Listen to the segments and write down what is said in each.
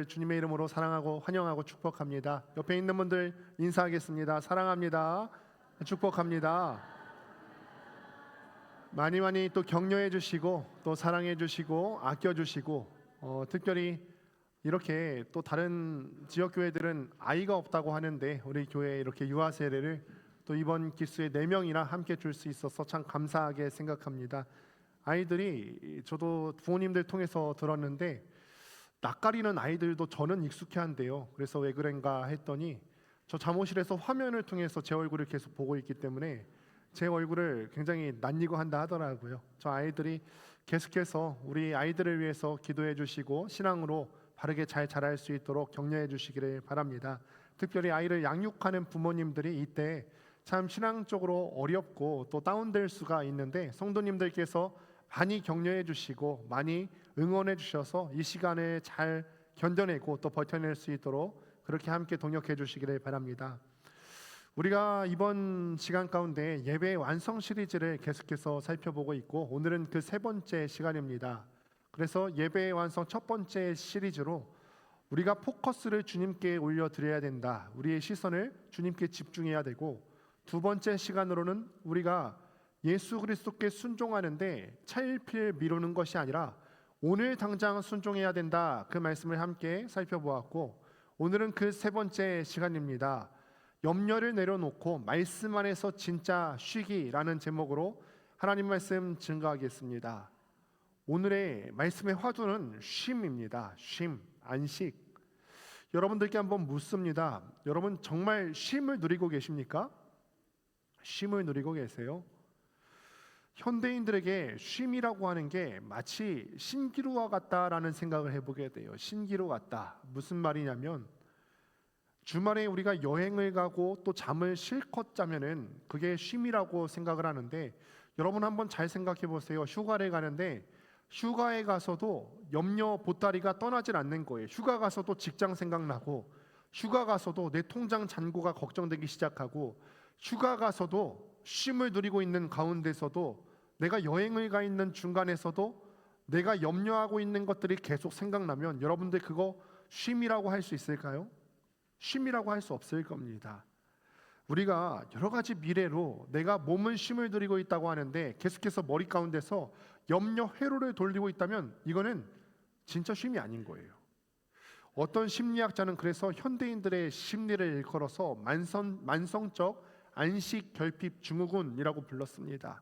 주님의 이름으로 사랑하고 환영하고 축복합니다. 옆에 있는 분들 인사하겠습니다. 사랑합니다. 축복합니다. 많이 많이 또 격려해 주시고 또 사랑해 주시고 아껴 주시고 특별히 이렇게 또 다른 지역 교회들은 아이가 없다고 하는데 우리 교회에 이렇게 유아 세례를 또 이번 기수에 4명이나 함께 줄 수 있어서 참 감사하게 생각합니다. 아이들이 저도 부모님들 통해서 들었는데 낯가리는 아이들도 저는 익숙해한대요. 그래서 왜 그런가 했더니 저 잠옷실에서 화면을 통해서 제 얼굴을 계속 보고 있기 때문에 제 얼굴을 굉장히 낯익어 한다 하더라고요. 저 아이들이 계속해서 우리 아이들을 위해서 기도해 주시고 신앙으로 바르게 잘 자랄 수 있도록 격려해 주시기를 바랍니다. 특별히 아이를 양육하는 부모님들이 이때 참 신앙적으로 어렵고 또 다운될 수가 있는데 성도님들께서 많이 격려해 주시고 많이 응원해 주셔서 이 시간을 잘 견뎌내고 또 버텨낼 수 있도록 그렇게 함께 동역해 주시기를 바랍니다. 우리가 이번 시간 가운데 예배 완성 시리즈를 계속해서 살펴보고 있고 오늘은 그 3번째 시간입니다. 그래서 예배 완성 첫 번째 시리즈로 우리가 포커스를 주님께 올려드려야 된다. 우리의 시선을 주님께 집중해야 되고, 두 번째 시간으로는 우리가 예수 그리스도께 순종하는데 차일피일 미루는 것이 아니라 오늘 당장 순종해야 된다. 그 말씀을 함께 살펴보았고, 오늘은 그 3번째 시간입니다. 염려를 내려놓고 말씀 안에서 진짜 쉬기라는 제목으로 하나님 말씀 증거하겠습니다. 오늘의 말씀의 화두는 쉼입니다. 쉼, 안식. 여러분들께 한번 묻습니다. 여러분 정말 쉼을 누리고 계십니까? 쉼을 누리고 계세요? 현대인들에게 쉼이라고 하는 게 마치 신기루와 같다라는 생각을 해보게 돼요. 신기루 같다. 무슨 말이냐면 주말에 우리가 여행을 가고 또 잠을 실컷 자면은 그게 쉼이라고 생각을 하는데, 여러분 한번 잘 생각해 보세요. 휴가를 가는데 휴가에 가서도 염려 보따리가 떠나질 않는 거예요. 휴가 가서도 직장 생각나고, 휴가 가서도 내 통장 잔고가 걱정되기 시작하고, 휴가 가서도 쉼을 누리고 있는 가운데서도 내가 여행을 가 있는 중간에서도 내가 염려하고 있는 것들이 계속 생각나면 여러분들 그거 쉼이라고 할 수 있을까요? 쉼이라고 할 수 없을 겁니다. 우리가 여러 가지 미래로 내가 몸은 쉼을 누리고 있다고 하는데 계속해서 머리 가운데서 염려 회로를 돌리고 있다면 이거는 진짜 쉼이 아닌 거예요. 어떤 심리학자는 그래서 현대인들의 심리를 일컬어서 만성적 안식 결핍 증후군이라고 불렀습니다.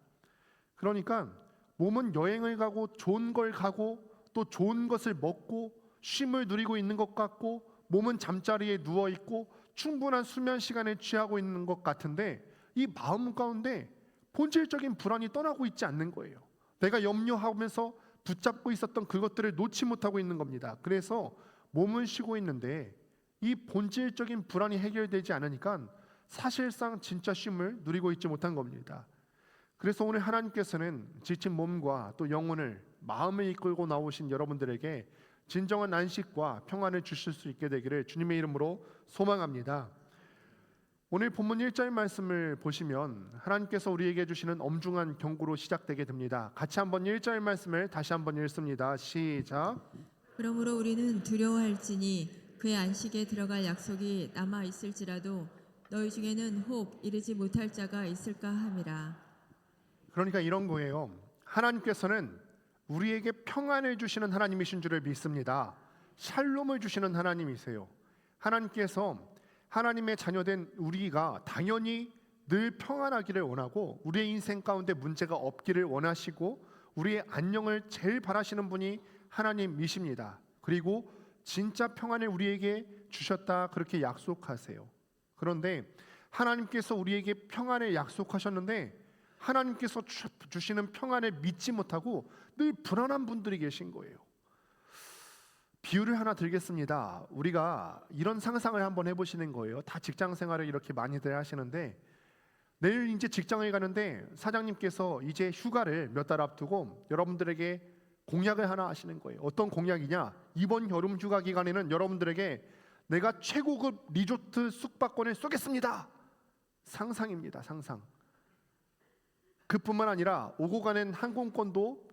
그러니까 몸은 여행을 가고 좋은 걸 가고 또 좋은 것을 먹고 쉼을 누리고 있는 것 같고, 몸은 잠자리에 누워 있고 충분한 수면 시간을 취하고 있는 것 같은데 이 마음 가운데 본질적인 불안이 떠나고 있지 않는 거예요. 내가 염려하면서 붙잡고 있었던 그것들을 놓지 못하고 있는 겁니다. 그래서 몸은 쉬고 있는데 이 본질적인 불안이 해결되지 않으니까 사실상 진짜 쉼을 누리고 있지 못한 겁니다. 그래서 오늘 하나님께서는 지친 몸과 또 영혼을, 마음을 이끌고 나오신 여러분들에게 진정한 안식과 평안을 주실 수 있게 되기를 주님의 이름으로 소망합니다. 오늘 본문 1절 말씀을 보시면 하나님께서 우리에게 주시는 엄중한 경고로 시작되게 됩니다. 같이 한번 1절 말씀을 다시 한번 읽습니다. 시작. 그러므로 우리는 두려워할지니 그의 안식에 들어갈 약속이 남아 있을지라도 너희 중에는 혹 이르지 못할 자가 있을까 함이라. 그러니까 이런 거예요. 하나님께서는 우리에게 평안을 주시는 하나님이신 줄을 믿습니다. 샬롬을 주시는 하나님이세요. 하나님께서 하나님의 자녀된 우리가 당연히 늘 평안하기를 원하고 우리의 인생 가운데 문제가 없기를 원하시고 우리의 안녕을 제일 바라시는 분이 하나님이십니다. 그리고 진짜 평안을 우리에게 주셨다 그렇게 약속하세요. 그런데 하나님께서 우리에게 평안을 약속하셨는데 하나님께서 주시는 평안을 믿지 못하고 늘 불안한 분들이 계신 거예요. 비유를 하나 들겠습니다. 우리가 이런 상상을 한번 해보시는 거예요. 다 직장 생활을 이렇게 많이들 하시는데 내일 이제 직장을 가는데 사장님께서 이제 휴가를 몇 달 앞두고 여러분들에게 공약을 하나 하시는 거예요. 어떤 공약이냐? 이번 여름 휴가 기간에는 여러분들에게 내가 최고급 리조트 숙박권을 쏘겠습니다. 상상입니다. 상상. 그뿐만 아니라 오고 가는 항공권도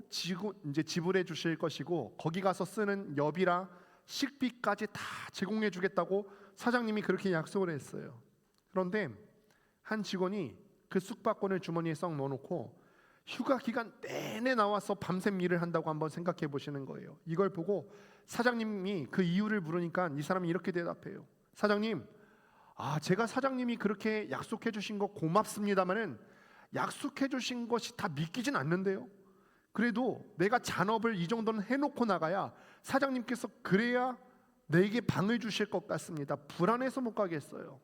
이제 지불해 주실 것이고 거기 가서 쓰는 여비랑 식비까지 다 제공해 주겠다고 사장님이 그렇게 약속을 했어요. 그런데 한 직원이 그 숙박권을 주머니에 썩 넣어놓고 휴가 기간 내내 나와서 밤샘 일을 한다고 한번 생각해 보시는 거예요. 이걸 보고 사장님이 그 이유를 물으니까 이 사람이 이렇게 대답해요. 사장님, 제가 사장님이 그렇게 약속해 주신 거 고맙습니다마는 약속해 주신 것이 다 믿기진 않는데요. 그래도 내가 잔업을 이 정도는 해놓고 나가야 사장님께서 그래야 내게 방을 주실 것 같습니다. 불안해서 못 가겠어요.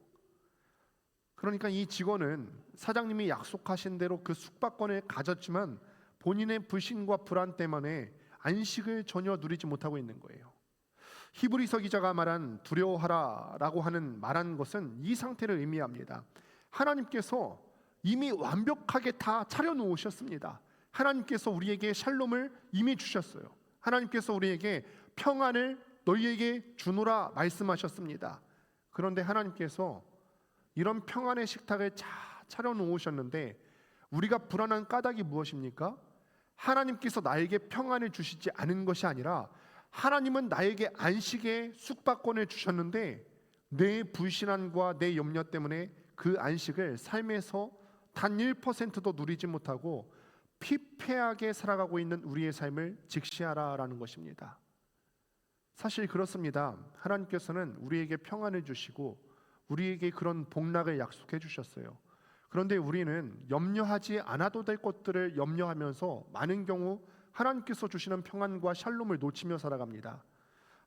그러니까 이 직원은 사장님이 약속하신 대로 그 숙박권을 가졌지만 본인의 불신과 불안 때문에 안식을 전혀 누리지 못하고 있는 거예요. 히브리서 기자가 말한 두려워하라라고 말한 것은 이 상태를 의미합니다. 하나님께서 이미 완벽하게 다 차려놓으셨습니다. 하나님께서 우리에게 샬롬을 이미 주셨어요. 하나님께서 우리에게 평안을 너희에게 주노라 말씀하셨습니다. 그런데 하나님께서 이런 평안의 식탁을 잘 차려놓으셨는데 우리가 불안한 까닭이 무엇입니까? 하나님께서 나에게 평안을 주시지 않은 것이 아니라 하나님은 나에게 안식의 숙박권을 주셨는데 내 불신앙과 내 염려 때문에 그 안식을 삶에서 단 1%도 누리지 못하고 피폐하게 살아가고 있는 우리의 삶을 직시하라라는 것입니다. 사실 그렇습니다. 하나님께서는 우리에게 평안을 주시고 우리에게 그런 복락을 약속해 주셨어요. 그런데 우리는 염려하지 않아도 될 것들을 염려하면서 많은 경우 하나님께서 주시는 평안과 샬롬을 놓치며 살아갑니다.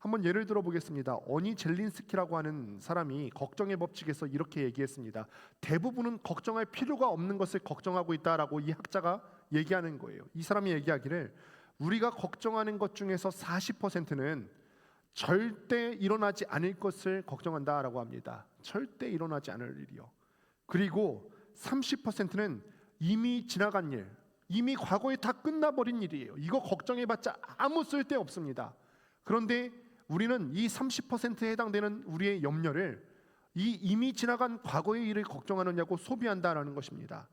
한번 예를 들어 보겠습니다. 어니 젤린스키라고 하는 사람이 걱정의 법칙에서 이렇게 얘기했습니다. 대부분은 걱정할 필요가 없는 것을 걱정하고 있다라고 이 학자가 얘기하는 거예요. 이 사람이 얘기하기를 우리가 걱정하는 것 중에서 40%는 절대 일어나지 않을 것을 걱정한다라고 합니다. 절대 일어나지 않을 일이요. 그리고 30%는 이미 지나간 일, 이미 과거에 다 끝나버린 일이에요. 이거 걱정해봤자 아무 쓸데 없습니다. 그런데 우리는 이 30%에 해당되는 우리의 염려를 이 이미 지나간 과거의 일을 걱정하느냐고 소비한다라는 것입니다.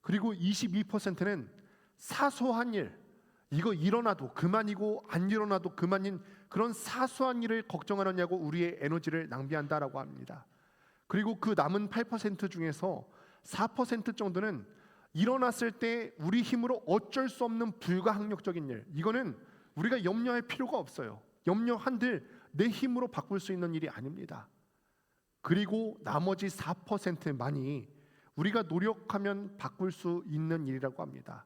그리고 22%는 사소한 일, 이거 일어나도 그만이고 안 일어나도 그만인 그런 사소한 일을 걱정하느냐고 우리의 에너지를 낭비한다라고 합니다. 그리고 그 남은 8% 중에서 4% 정도는 일어났을 때 우리 힘으로 어쩔 수 없는 불가항력적인 일, 이거는 우리가 염려할 필요가 없어요. 염려한들 내 힘으로 바꿀 수 있는 일이 아닙니다. 그리고 나머지 4%만이 우리가 노력하면 바꿀 수 있는 일이라고 합니다.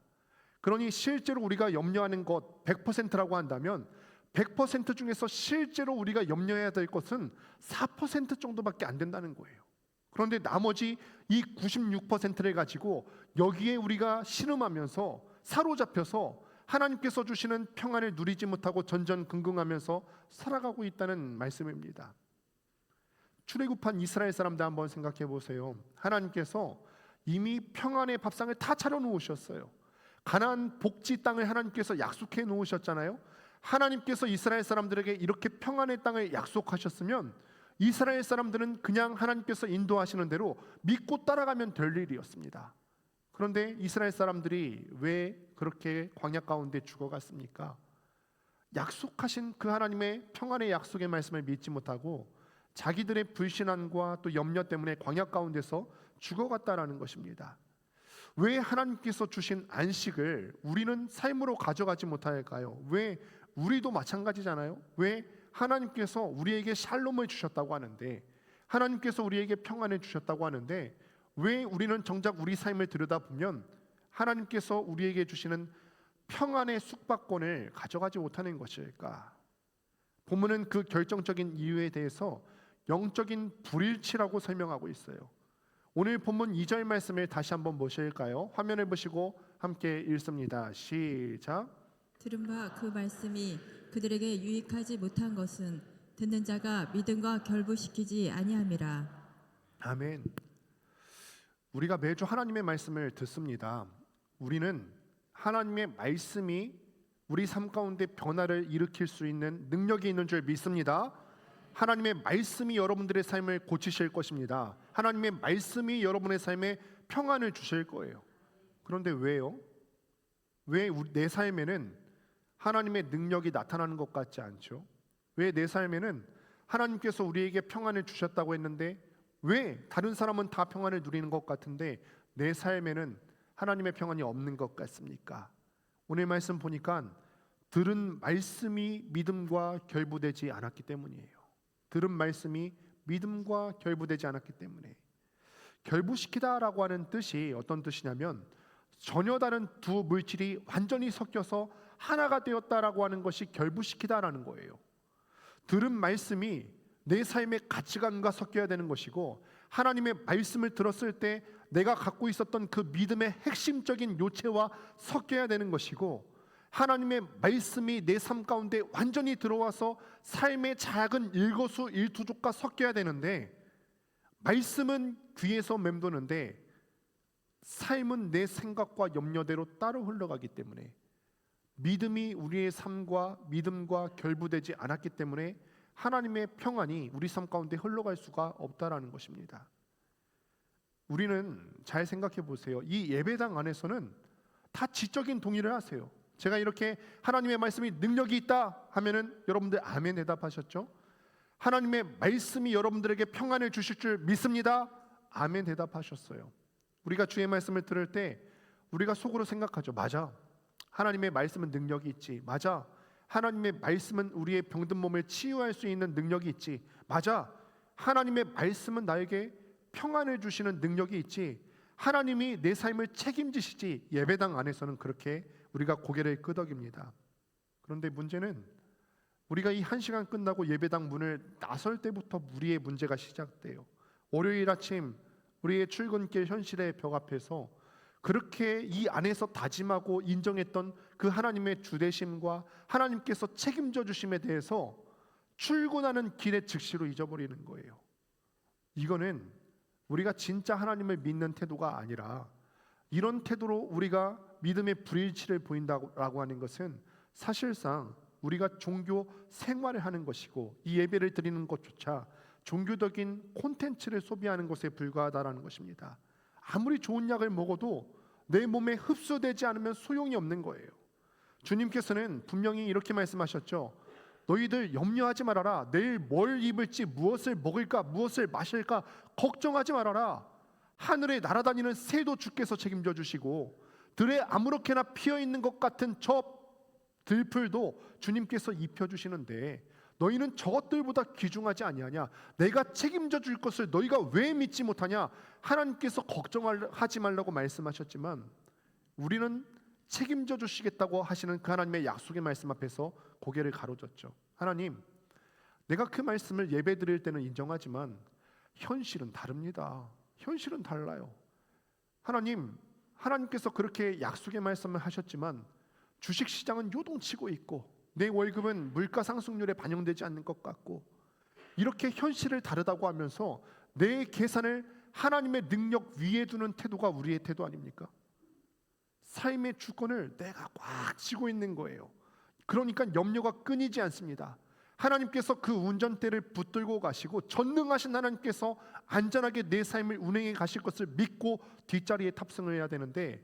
그러니 실제로 우리가 염려하는 것 100%라고 한다면 100% 중에서 실제로 우리가 염려해야 될 것은 4% 정도밖에 안 된다는 거예요. 그런데 나머지 이 96%를 가지고 여기에 우리가 신음하면서 사로잡혀서 하나님께서 주시는 평안을 누리지 못하고 전전긍긍하면서 살아가고 있다는 말씀입니다. 출애굽한 이스라엘 사람들 한번 생각해 보세요. 하나님께서 이미 평안의 밥상을 다 차려놓으셨어요. 가나안 복지 땅을 하나님께서 약속해 놓으셨잖아요. 하나님께서 이스라엘 사람들에게 이렇게 평안의 땅을 약속하셨으면 이스라엘 사람들은 그냥 하나님께서 인도하시는 대로 믿고 따라가면 될 일이었습니다. 그런데 이스라엘 사람들이 왜 그렇게 광야 가운데 죽어갔습니까? 약속하신 그 하나님의 평안의 약속의 말씀을 믿지 못하고 자기들의 불신앙과 또 염려 때문에 광야 가운데서 죽어갔다라는 것입니다. 왜 하나님께서 주신 안식을 우리는 삶으로 가져가지 못할까요? 왜 우리도 마찬가지잖아요. 왜 하나님께서 우리에게 샬롬을 주셨다고 하는데, 하나님께서 우리에게 평안을 주셨다고 하는데 왜 우리는 정작 우리 삶을 들여다보면 하나님께서 우리에게 주시는 평안의 숙박권을 가져가지 못하는 것일까? 본문은 그 결정적인 이유에 대해서 영적인 불일치라고 설명하고 있어요. 오늘 본문 2절 말씀을 다시 한번 보실까요? 화면을 보시고 함께 읽습니다. 시작. 들은 바 그 말씀이 그들에게 유익하지 못한 것은 듣는 자가 믿음과 결부시키지 아니함이라. 아멘. 우리가 매주 하나님의 말씀을 듣습니다. 우리는 하나님의 말씀이 우리 삶 가운데 변화를 일으킬 수 있는 능력이 있는 줄 믿습니다. 하나님의 말씀이 여러분들의 삶을 고치실 것입니다. 하나님의 말씀이 여러분의 삶에 평안을 주실 거예요. 그런데 왜요? 왜 내 삶에는 하나님의 능력이 나타나는 것 같지 않죠? 왜 내 삶에는 하나님께서 우리에게 평안을 주셨다고 했는데 왜 다른 사람은 다 평안을 누리는 것 같은데 내 삶에는 하나님의 평안이 없는 것 같습니까? 오늘 말씀 보니까 들은 말씀이 믿음과 결부되지 않았기 때문이에요. 들은 말씀이 믿음과 결부되지 않았기 때문에. 결부시키다라고 하는 뜻이 어떤 뜻이냐면 전혀 다른 두 물질이 완전히 섞여서 하나가 되었다라고 하는 것이 결부시키다라는 거예요. 들은 말씀이 내 삶의 가치관과 섞여야 되는 것이고 하나님의 말씀을 들었을 때 내가 갖고 있었던 그 믿음의 핵심적인 요체와 섞여야 되는 것이고 하나님의 말씀이 내 삶 가운데 완전히 들어와서 삶의 작은 일거수일투족과 섞여야 되는데 말씀은 귀에서 맴도는데 삶은 내 생각과 염려대로 따로 흘러가기 때문에 믿음이 우리의 삶과 믿음과 결부되지 않았기 때문에 하나님의 평안이 우리 삶 가운데 흘러갈 수가 없다라는 것입니다. 우리는 잘 생각해 보세요. 이 예배당 안에서는 다 지적인 동의를 하세요. 제가 이렇게 하나님의 말씀이 능력이 있다 하면은 여러분들 아멘 대답하셨죠? 하나님의 말씀이 여러분들에게 평안을 주실 줄 믿습니다. 아멘 대답하셨어요. 우리가 주의 말씀을 들을 때 우리가 속으로 생각하죠. 맞아. 하나님의 말씀은 능력이 있지. 맞아. 하나님의 말씀은 우리의 병든 몸을 치유할 수 있는 능력이 있지. 맞아. 하나님의 말씀은 나에게 평안을 주시는 능력이 있지. 하나님이 내 삶을 책임지시지. 예배당 안에서는 그렇게 우리가 고개를 끄덕입니다. 그런데 문제는 우리가 이 1시간 끝나고 예배당 문을 나설 때부터 우리의 문제가 시작돼요. 월요일 아침 우리의 출근길 현실의 벽 앞에서 그렇게 이 안에서 다짐하고 인정했던 그 하나님의 주대심과 하나님께서 책임져 주심에 대해서 출근하는 길의 즉시로 잊어버리는 거예요. 이거는 우리가 진짜 하나님을 믿는 태도가 아니라 이런 태도로 우리가 믿음의 불일치를 보인다고 하는 것은 사실상 우리가 종교 생활을 하는 것이고 이 예배를 드리는 것조차 종교적인 콘텐츠를 소비하는 것에 불과하다라는 것입니다. 아무리 좋은 약을 먹어도 내 몸에 흡수되지 않으면 소용이 없는 거예요. 주님께서는 분명히 이렇게 말씀하셨죠. 너희들 염려하지 말아라. 내일 뭘 입을지 무엇을 먹을까 무엇을 마실까 걱정하지 말아라. 하늘에 날아다니는 새도 주께서 책임져 주시고 들에 아무렇게나 피어있는 것 같은 저 들풀도 주님께서 입혀주시는데 너희는 저것들보다 귀중하지 아니하냐? 내가 책임져 줄 것을 너희가 왜 믿지 못하냐? 하나님께서 걱정하지 말라고 말씀하셨지만 우리는 책임져 주시겠다고 하시는 그 하나님의 약속의 말씀 앞에서 고개를 가로젓죠. 하나님, 내가 그 말씀을 예배 드릴 때는 인정하지만 현실은 다릅니다. 현실은 달라요. 하나님께서 그렇게 약속의 말씀을 하셨지만 주식시장은 요동치고 있고 내 월급은 물가 상승률에 반영되지 않는 것 같고 이렇게 현실을 다르다고 하면서 내 계산을 하나님의 능력 위에 두는 태도가 우리의 태도 아닙니까? 삶의 주권을 내가 꽉 쥐고 있는 거예요. 그러니까 염려가 끊이지 않습니다. 하나님께서 그 운전대를 붙들고 가시고 전능하신 하나님께서 안전하게 내 삶을 운행해 가실 것을 믿고 뒷자리에 탑승을 해야 되는데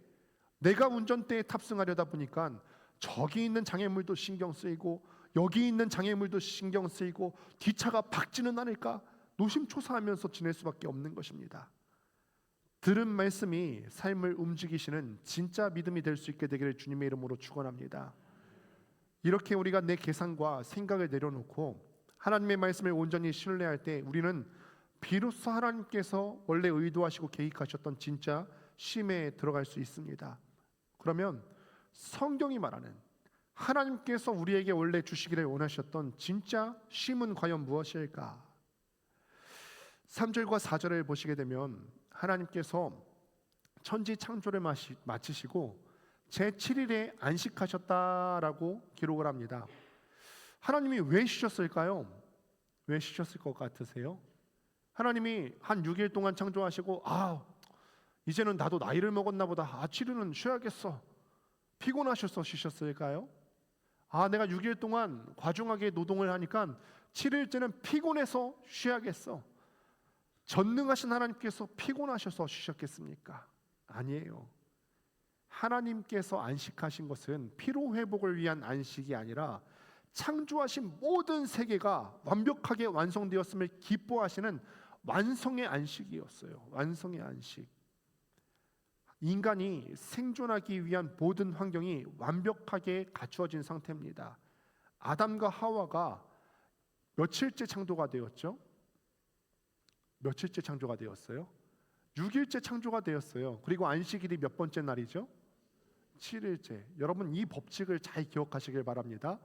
내가 운전대에 탑승하려다 보니까 저기 있는 장애물도 신경 쓰이고 여기 있는 장애물도 신경 쓰이고 뒷차가 박지는 않을까 노심초사하면서 지낼 수밖에 없는 것입니다. 들은 말씀이 삶을 움직이시는 진짜 믿음이 될 수 있게 되기를 주님의 이름으로 축원합니다. 이렇게 우리가 내 계산과 생각을 내려놓고 하나님의 말씀을 온전히 신뢰할 때 우리는 비로소 하나님께서 원래 의도하시고 계획하셨던 진짜 쉼에 들어갈 수 있습니다. 그러면 성경이 말하는 하나님께서 우리에게 원래 주시기를 원하셨던 진짜 쉼은 과연 무엇일까? 3절과 4절을 보시게 되면 하나님께서 천지 창조를 마치시고 제7일에 안식하셨다라고 기록을 합니다. 하나님이 왜 쉬셨을까요? 왜 쉬셨을 것 같으세요? 하나님이 한 6일 동안 창조하시고 이제는 나도 나이를 먹었나 보다. 7일은 쉬어야겠어. 피곤하셔서 쉬셨을까요? 내가 6일 동안 과중하게 노동을 하니까 7일째는 피곤해서 쉬어야겠어. 전능하신 하나님께서 피곤하셔서 쉬셨겠습니까? 아니에요. 하나님께서 안식하신 것은 피로 회복을 위한 안식이 아니라 창조하신 모든 세계가 완벽하게 완성되었음을 기뻐하시는 완성의 안식이었어요. 완성의 안식. 인간이 생존하기 위한 모든 환경이 완벽하게 갖추어진 상태입니다. 아담과 하와가 며칠째 창조가 되었죠? 며칠째 창조가 되었어요? 6일째 창조가 되었어요. 그리고 안식일이 몇 번째 날이죠? 7일째. 여러분 이 법칙을 잘 기억하시길 바랍니다.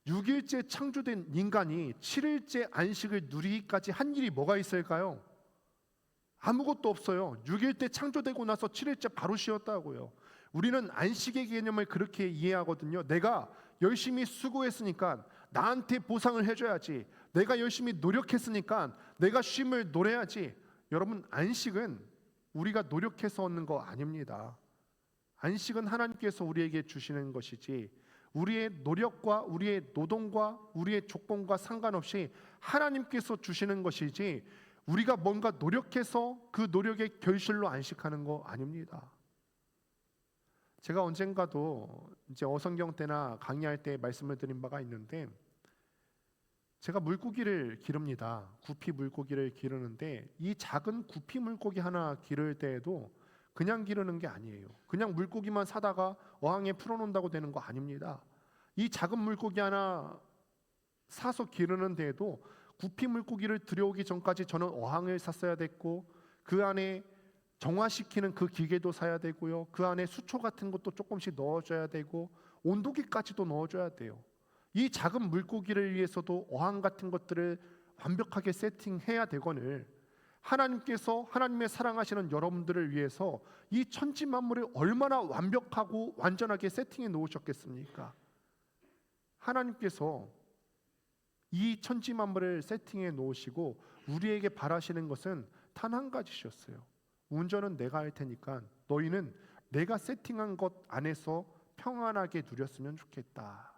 6일째 창조된 인간이 7일째 안식을 누리기까지 한 일이 뭐가 있을까요? 아무것도 없어요. 6일 때 창조되고 나서 7일째 바로 쉬었다고요. 우리는 안식의 개념을 그렇게 이해하거든요. 내가 열심히 수고했으니까 나한테 보상을 해줘야지. 내가 열심히 노력했으니까 내가 쉼을 노려야지. 여러분 안식은 우리가 노력해서 얻는 거 아닙니다. 안식은 하나님께서 우리에게 주시는 것이지 우리의 노력과 우리의 노동과 우리의 조건과 상관없이 하나님께서 주시는 것이지 우리가 뭔가 노력해서 그 노력의 결실로 안식하는 거 아닙니다. 제가 언젠가도 이제 어성경 때나 강의할 때 말씀을 드린 바가 있는데 제가 물고기를 기릅니다. 구피 물고기를 기르는데 이 작은 구피 물고기 하나 기를 때에도 그냥 기르는 게 아니에요. 그냥 물고기만 사다가 어항에 풀어놓는다고 되는 거 아닙니다. 이 작은 물고기 하나 사서 기르는 데에도 구피 물고기를 들여오기 전까지 저는 어항을 샀어야 됐고 그 안에 정화시키는 그 기계도 사야 되고요. 그 안에 수초 같은 것도 조금씩 넣어줘야 되고 온도계까지도 넣어줘야 돼요. 이 작은 물고기를 위해서도 어항 같은 것들을 완벽하게 세팅해야 되거늘 하나님께서 하나님의 사랑하시는 여러분들을 위해서 이 천지 만물을 얼마나 완벽하고 완전하게 세팅해 놓으셨겠습니까? 하나님께서 이 천지 만물을 세팅해 놓으시고 우리에게 바라시는 것은 단 한 가지셨어요. 운전은 내가 할 테니까 너희는 내가 세팅한 것 안에서 평안하게 누렸으면 좋겠다.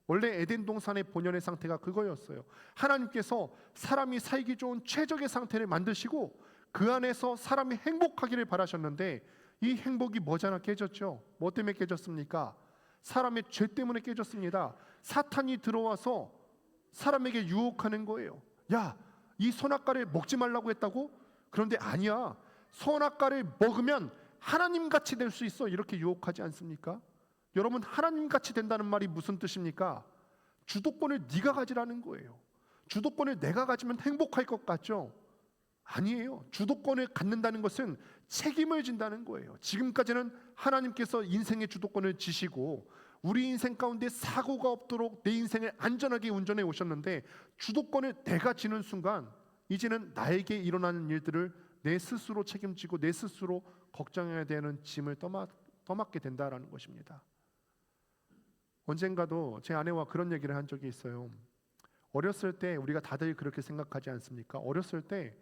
원래 에덴 동산의 본연의 상태가 그거였어요. 하나님께서 사람이 살기 좋은 최적의 상태를 만드시고 그 안에서 사람이 행복하기를 바라셨는데 이 행복이 머지않아 깨졌죠. 뭐 때문에 깨졌습니까? 사람의 죄 때문에 깨졌습니다. 사탄이 들어와서 사람에게 유혹하는 거예요. 야, 이 선악과를 먹지 말라고 했다고? 그런데 아니야. 선악과를 먹으면 하나님같이 될 수 있어. 이렇게 유혹하지 않습니까? 여러분 하나님같이 된다는 말이 무슨 뜻입니까? 주도권을 네가 가지라는 거예요. 주도권을 내가 가지면 행복할 것 같죠? 아니에요. 주도권을 갖는다는 것은 책임을 진다는 거예요. 지금까지는 하나님께서 인생의 주도권을 지시고 우리 인생 가운데 사고가 없도록 내 인생을 안전하게 운전해 오셨는데 주도권을 내가 지는 순간 이제는 나에게 일어나는 일들을 내 스스로 책임지고 내 스스로 걱정해야 되는 짐을 떠맡게 된다라는 것입니다. 언젠가도 제 아내와 그런 얘기를 한 적이 있어요. 어렸을 때 우리가 다들 그렇게 생각하지 않습니까? 어렸을 때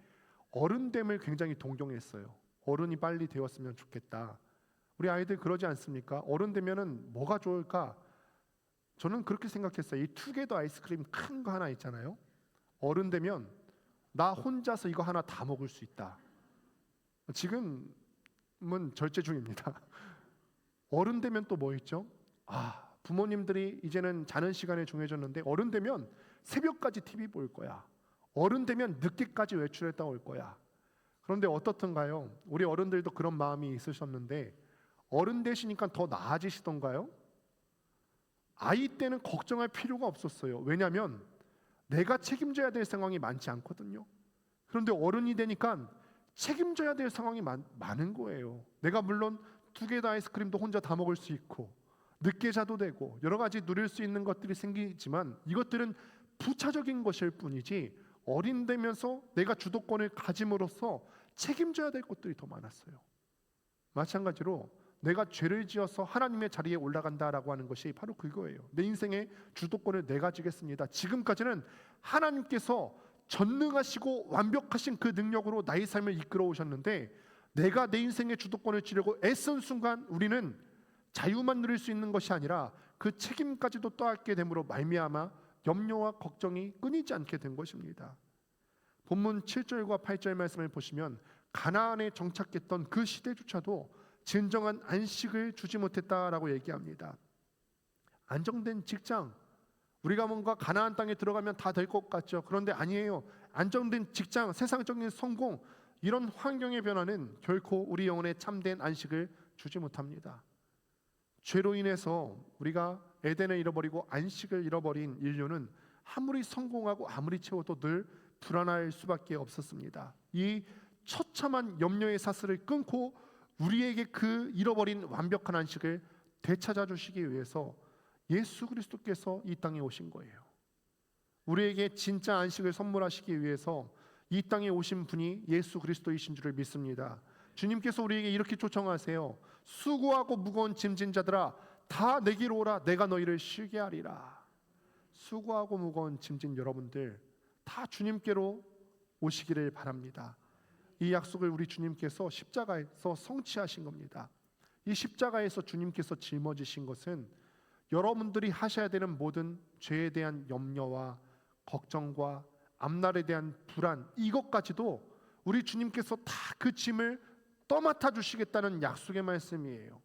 어른됨을 굉장히 동경했어요. 어른이 빨리 되었으면 좋겠다. 우리 아이들 그러지 않습니까? 어른 되면은 뭐가 좋을까? 저는 그렇게 생각했어요. 이 투게더 아이스크림 큰 거 하나 있잖아요. 어른 되면 나 혼자서 이거 하나 다 먹을 수 있다. 지금은 절제 중입니다. 어른 되면 또 뭐 있죠? 부모님들이 이제는 자는 시간이 정해졌는데 어른 되면 새벽까지 TV 볼 거야. 어른 되면 늦게까지 외출했다 올 거야. 그런데 어떻던가요? 우리 어른들도 그런 마음이 있으셨는데 어른 되시니까 더 나아지시던가요? 아이 때는 걱정할 필요가 없었어요. 왜냐하면 내가 책임져야 될 상황이 많지 않거든요. 그런데 어른이 되니까 책임져야 될 상황이 많은 거예요. 내가 물론 투게더 아이스크림도 혼자 다 먹을 수 있고 늦게 자도 되고 여러 가지 누릴 수 있는 것들이 생기지만 이것들은 부차적인 것일 뿐이지 어린 되면서 내가 주도권을 가짐으로써 책임져야 될 것들이 더 많았어요. 마찬가지로 내가 죄를 지어서 하나님의 자리에 올라간다라고 하는 것이 바로 그거예요. 내 인생의 주도권을 내가 지겠습니다. 지금까지는 하나님께서 전능하시고 완벽하신 그 능력으로 나의 삶을 이끌어 오셨는데 내가 내 인생의 주도권을 지려고 애쓴 순간 우리는 자유만 누릴 수 있는 것이 아니라 그 책임까지도 떠안게 됨으로 말미암아 염려와 걱정이 끊이지 않게 된 것입니다. 본문 7절과 8절 말씀을 보시면 가나안에 정착했던 그 시대조차도 진정한 안식을 주지 못했다라고 얘기합니다. 안정된 직장, 우리가 뭔가 가나안 땅에 들어가면 다 될 것 같죠. 그런데 아니에요. 안정된 직장, 세상적인 성공, 이런 환경의 변화는 결코 우리 영혼에 참된 안식을 주지 못합니다. 죄로 인해서 우리가 에덴을 잃어버리고 안식을 잃어버린 인류는 아무리 성공하고 아무리 채워도 늘 불안할 수밖에 없었습니다. 이 처참한 염려의 사슬을 끊고 우리에게 그 잃어버린 완벽한 안식을 되찾아 주시기 위해서 예수 그리스도께서 이 땅에 오신 거예요. 우리에게 진짜 안식을 선물하시기 위해서 이 땅에 오신 분이 예수 그리스도이신 줄을 믿습니다. 주님께서 우리에게 이렇게 초청하세요. 수고하고 무거운 짐진 자들아 다 내게로 오라. 내가 너희를 쉬게 하리라. 수고하고 무거운 짐진 여러분들 다 주님께로 오시기를 바랍니다. 이 약속을 우리 주님께서 십자가에서 성취하신 겁니다. 이 십자가에서 주님께서 짊어지신 것은 여러분들이 하셔야 되는 모든 죄에 대한 염려와 걱정과 앞날에 대한 불안, 이것까지도 우리 주님께서 다 그 짐을 떠맡아 주시겠다는 약속의 말씀이에요.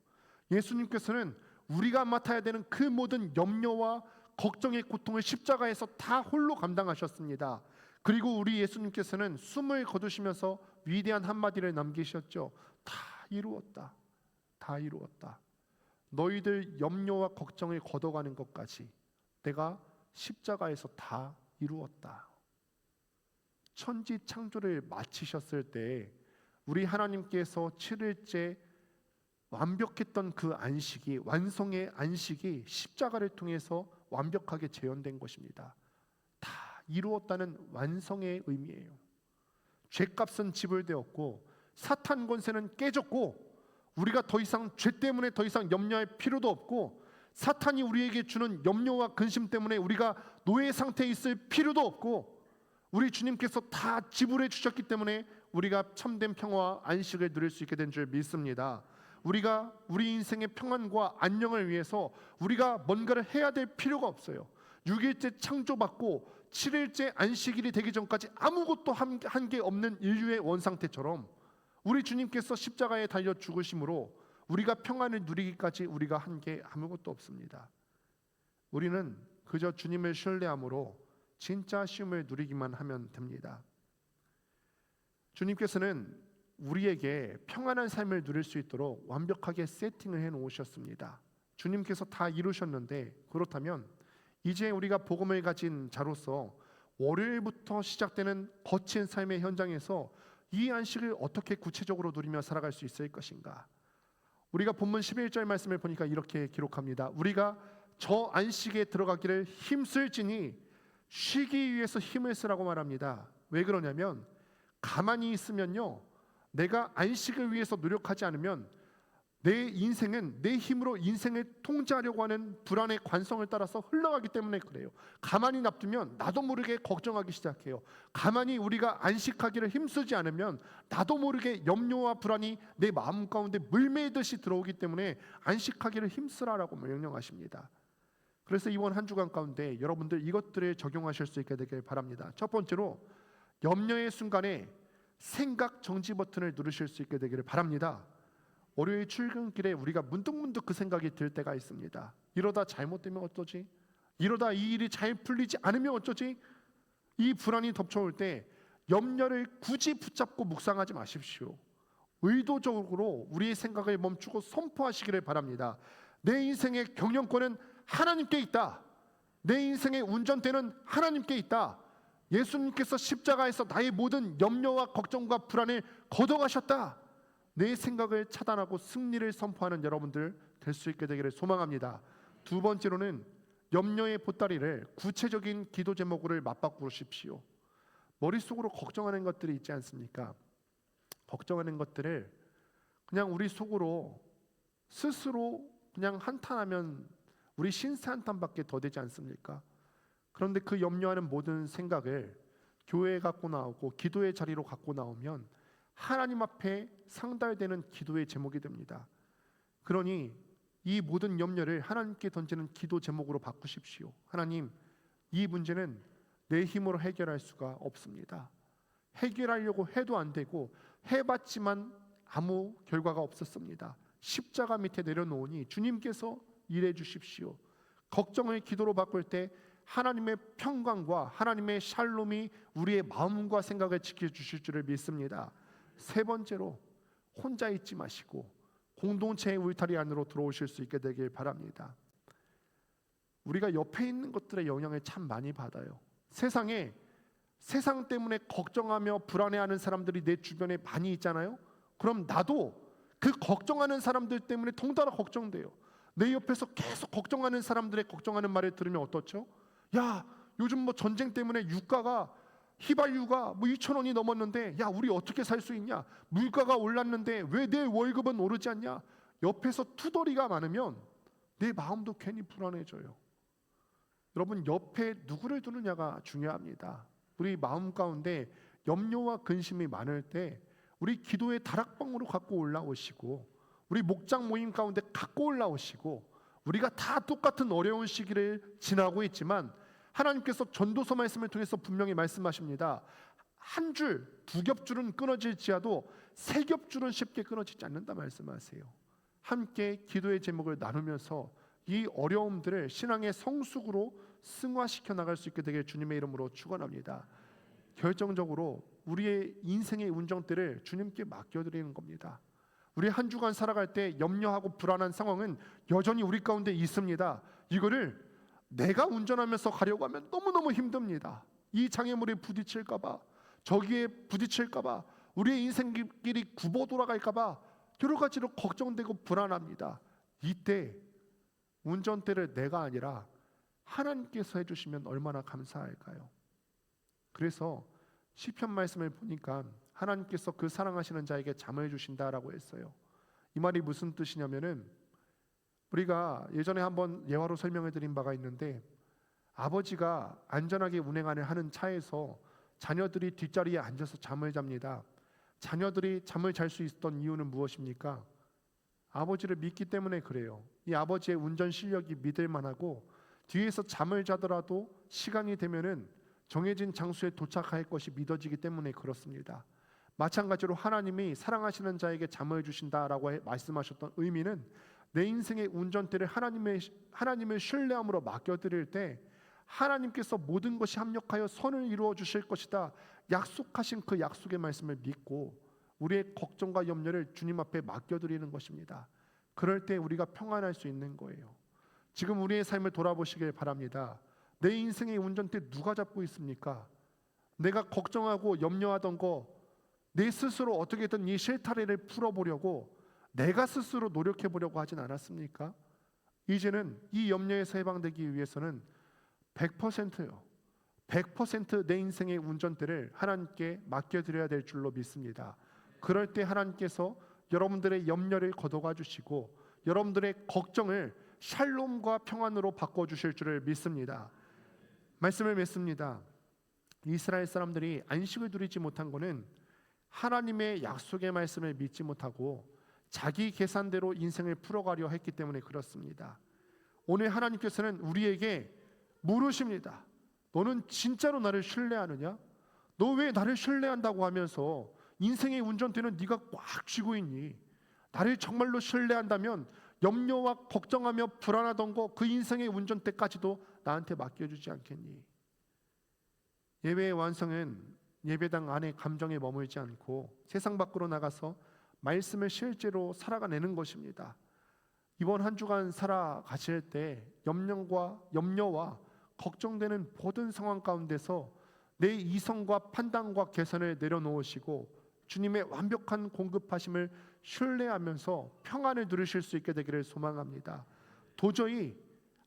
예수님께서는 우리가 맡아야 되는 그 모든 염려와 걱정의 고통을 십자가에서 다 홀로 감당하셨습니다. 그리고 우리 예수님께서는 숨을 거두시면서 위대한 한마디를 남기셨죠. 다 이루었다. 다 이루었다. 너희들 염려와 걱정을 걷어가는 것까지 내가 십자가에서 다 이루었다. 천지 창조를 마치셨을 때 우리 하나님께서 7일째 완벽했던 그 안식이, 완성의 안식이 십자가를 통해서 완벽하게 재현된 것입니다. 다 이루었다는 완성의 의미예요. 죄값은 지불되었고 사탄 권세는 깨졌고 우리가 더 이상 죄 때문에 더 이상 염려할 필요도 없고 사탄이 우리에게 주는 염려와 근심 때문에 우리가 노예 상태에 있을 필요도 없고 우리 주님께서 다 지불해 주셨기 때문에 우리가 참된 평화와 안식을 누릴 수 있게 된 줄 믿습니다. 우리가 우리 인생의 평안과 안녕을 위해서 우리가 뭔가를 해야 될 필요가 없어요. 6일째 창조받고 7일째 안식일이 되기 전까지 아무것도 한 게 없는 인류의 원상태처럼 우리 주님께서 십자가에 달려 죽으심으로 우리가 평안을 누리기까지 우리가 한 게 아무것도 없습니다. 우리는 그저 주님을 신뢰함으로 진짜 쉼을 누리기만 하면 됩니다. 주님께서는 우리에게 평안한 삶을 누릴 수 있도록 완벽하게 세팅을 해 놓으셨습니다. 주님께서 다 이루셨는데 그렇다면 이제 우리가 복음을 가진 자로서 월요일부터 시작되는 거친 삶의 현장에서 이 안식을 어떻게 구체적으로 누리며 살아갈 수 있을 것인가? 우리가 본문 11절 말씀을 보니까 이렇게 기록합니다. 우리가 저 안식에 들어가기를 힘쓸지니 쉬기 위해서 힘을 쓰라고 말합니다. 왜 그러냐면 가만히 있으면요, 내가 안식을 위해서 노력하지 않으면 내 인생은 내 힘으로 인생을 통제하려고 하는 불안의 관성을 따라서 흘러가기 때문에 그래요. 가만히 놔두면 나도 모르게 걱정하기 시작해요. 가만히 우리가 안식하기를 힘쓰지 않으면 나도 모르게 염려와 불안이 내 마음 가운데 물매듯이 들어오기 때문에 안식하기를 힘쓰라라고 명령하십니다. 그래서 이번 한 주간 가운데 여러분들 이것들을 적용하실 수 있게 되길 바랍니다. 첫 번째로 염려의 순간에 생각 정지 버튼을 누르실 수 있게 되기를 바랍니다. 월요일 출근길에 우리가 문득문득 그 생각이 들 때가 있습니다. 이러다 잘못되면 어쩌지? 이러다 이 일이 잘 풀리지 않으면 어쩌지? 이 불안이 덮쳐올 때 염려를 굳이 붙잡고 묵상하지 마십시오. 의도적으로 우리의 생각을 멈추고 선포하시기를 바랍니다. 내 인생의 경영권은 하나님께 있다. 내 인생의 운전대는 하나님께 있다. 예수님께서 십자가에서 나의 모든 염려와 걱정과 불안을 걷어가셨다. 내 생각을 차단하고 승리를 선포하는 여러분들 될 수 있게 되기를 소망합니다. 두 번째로는 염려의 보따리를 구체적인 기도 제목으로 맞바꾸십시오. 머릿속으로 걱정하는 것들이 있지 않습니까? 걱정하는 것들을 그냥 우리 속으로 스스로 그냥 한탄하면 우리 신세 한탄밖에 더 되지 않습니까? 그런데 그 염려하는 모든 생각을 교회에 갖고 나오고 기도의 자리로 갖고 나오면 하나님 앞에 상달되는 기도의 제목이 됩니다. 그러니 이 모든 염려를 하나님께 던지는 기도 제목으로 바꾸십시오. 하나님, 이 문제는 내 힘으로 해결할 수가 없습니다. 해결하려고 해도 안 되고 해봤지만 아무 결과가 없었습니다. 십자가 밑에 내려놓으니 주님께서 일해 주십시오. 걱정을 기도로 바꿀 때 하나님의 평강과 하나님의 샬롬이 우리의 마음과 생각을 지켜주실 줄을 믿습니다. 세 번째로, 혼자 있지 마시고 공동체의 울타리 안으로 들어오실 수 있게 되길 바랍니다. 우리가 옆에 있는 것들의 영향을 참 많이 받아요. 세상 때문에 걱정하며 불안해하는 사람들이 내 주변에 많이 있잖아요. 그럼 나도 그 걱정하는 사람들 때문에 동달아 걱정돼요. 내 옆에서 계속 걱정하는 사람들의 걱정하는 말을 들으면 어떻죠? 야, 요즘 뭐 전쟁 때문에 유가가 휘발유가 뭐 2,000원이 넘었는데 야, 우리 어떻게 살 수 있냐? 물가가 올랐는데 왜 내 월급은 오르지 않냐? 옆에서 투덜이가 많으면 내 마음도 괜히 불안해져요. 여러분, 옆에 누구를 두느냐가 중요합니다. 우리 마음 가운데 염려와 근심이 많을 때 우리 기도의 다락방으로 갖고 올라오시고, 우리 목장 모임 가운데 갖고 올라오시고, 우리가 다 똑같은 어려운 시기를 지나고 있지만 하나님께서 전도서 말씀을 통해서 분명히 말씀하십니다. 한 줄, 두 겹줄은 끊어질지라도 세 겹줄은 쉽게 끊어지지 않는다 말씀하세요. 함께 기도의 제목을 나누면서 이 어려움들을 신앙의 성숙으로 승화시켜 나갈 수 있게 되길 주님의 이름으로 축원합니다. 결정적으로 우리의 인생의 운전대를 주님께 맡겨드리는 겁니다. 우리 한 주간 살아갈 때 염려하고 불안한 상황은 여전히 우리 가운데 있습니다. 이거를 내가 운전하면서 가려고 하면 너무너무 힘듭니다. 이 장애물에 부딪힐까봐, 저기에 부딪힐까봐, 우리의 인생길이 굽어 돌아갈까봐 여러 가지로 걱정되고 불안합니다. 이때 운전대를 내가 아니라 하나님께서 해주시면 얼마나 감사할까요? 그래서 시편 말씀을 보니까 하나님께서 그 사랑하시는 자에게 잠을 주신다라고 했어요. 이 말이 무슨 뜻이냐면은, 우리가 예전에 한번 예화로 설명해 드린 바가 있는데, 아버지가 안전하게 운행하는 차에서 자녀들이 뒷자리에 앉아서 잠을 잡니다. 자녀들이 잠을 잘 수 있었던 이유는 무엇입니까? 아버지를 믿기 때문에 그래요. 이 아버지의 운전 실력이 믿을 만하고, 뒤에서 잠을 자더라도 시간이 되면은 정해진 장소에 도착할 것이 믿어지기 때문에 그렇습니다. 마찬가지로 하나님이 사랑하시는 자에게 잠을 주신다라고 말씀하셨던 의미는, 내 인생의 운전대를 하나님의 신뢰함으로 맡겨드릴 때 하나님께서 모든 것이 합력하여 선을 이루어 주실 것이다 약속하신 그 약속의 말씀을 믿고 우리의 걱정과 염려를 주님 앞에 맡겨드리는 것입니다. 그럴 때 우리가 평안할 수 있는 거예요. 지금 우리의 삶을 돌아보시길 바랍니다. 내 인생의 운전대 누가 잡고 있습니까? 내가 걱정하고 염려하던 거 내 스스로 어떻게든 이 실타래를 풀어보려고 내가 스스로 노력해 보려고 하진 않았습니까? 이제는 이 염려에서 해방되기 위해서는 100%요. 100% 내 인생의 운전대를 하나님께 맡겨드려야 될 줄로 믿습니다. 그럴 때 하나님께서 여러분들의 염려를 걷어가 주시고 여러분들의 걱정을 샬롬과 평안으로 바꿔주실 줄을 믿습니다. 말씀을 맺습니다. 이스라엘 사람들이 안식을 누리지 못한 것은 하나님의 약속의 말씀을 믿지 못하고 자기 계산대로 인생을 풀어가려 했기 때문에 그렇습니다. 오늘 하나님께서는 우리에게 물으십니다. 너는 진짜로 나를 신뢰하느냐? 너 왜 나를 신뢰한다고 하면서 인생의 운전대는 네가 꽉 쥐고 있니? 나를 정말로 신뢰한다면 염려와 걱정하며 불안하던 거 그 인생의 운전대까지도 나한테 맡겨주지 않겠니? 예배의 완성은 예배당 안에 감정에 머물지 않고 세상 밖으로 나가서 말씀을 실제로 살아가내는 것입니다. 이번 한 주간 살아가실 때 염려와 걱정되는 모든 상황 가운데서 내 이성과 판단과 계산을 내려놓으시고 주님의 완벽한 공급하심을 신뢰하면서 평안을 누리실 수 있게 되기를 소망합니다. 도저히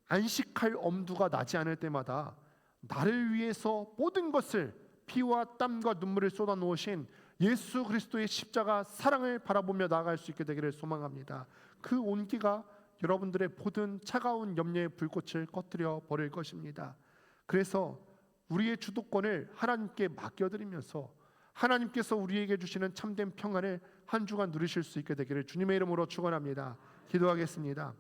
안식할 엄두가 나지 않을 때마다 나를 위해서 모든 것을 피와 땀과 눈물을 쏟아 놓으신 예수 그리스도의 십자가 사랑을 바라보며 나아갈 수 있게 되기를 소망합니다. 그 온기가 여러분들의 모든 차가운 염려의 불꽃을 꺼뜨려 버릴 것입니다. 그래서 우리의 주도권을 하나님께 맡겨드리면서 하나님께서 우리에게 주시는 참된 평안을 한 주간 누리실 수 있게 되기를 주님의 이름으로 축원합니다. 기도하겠습니다.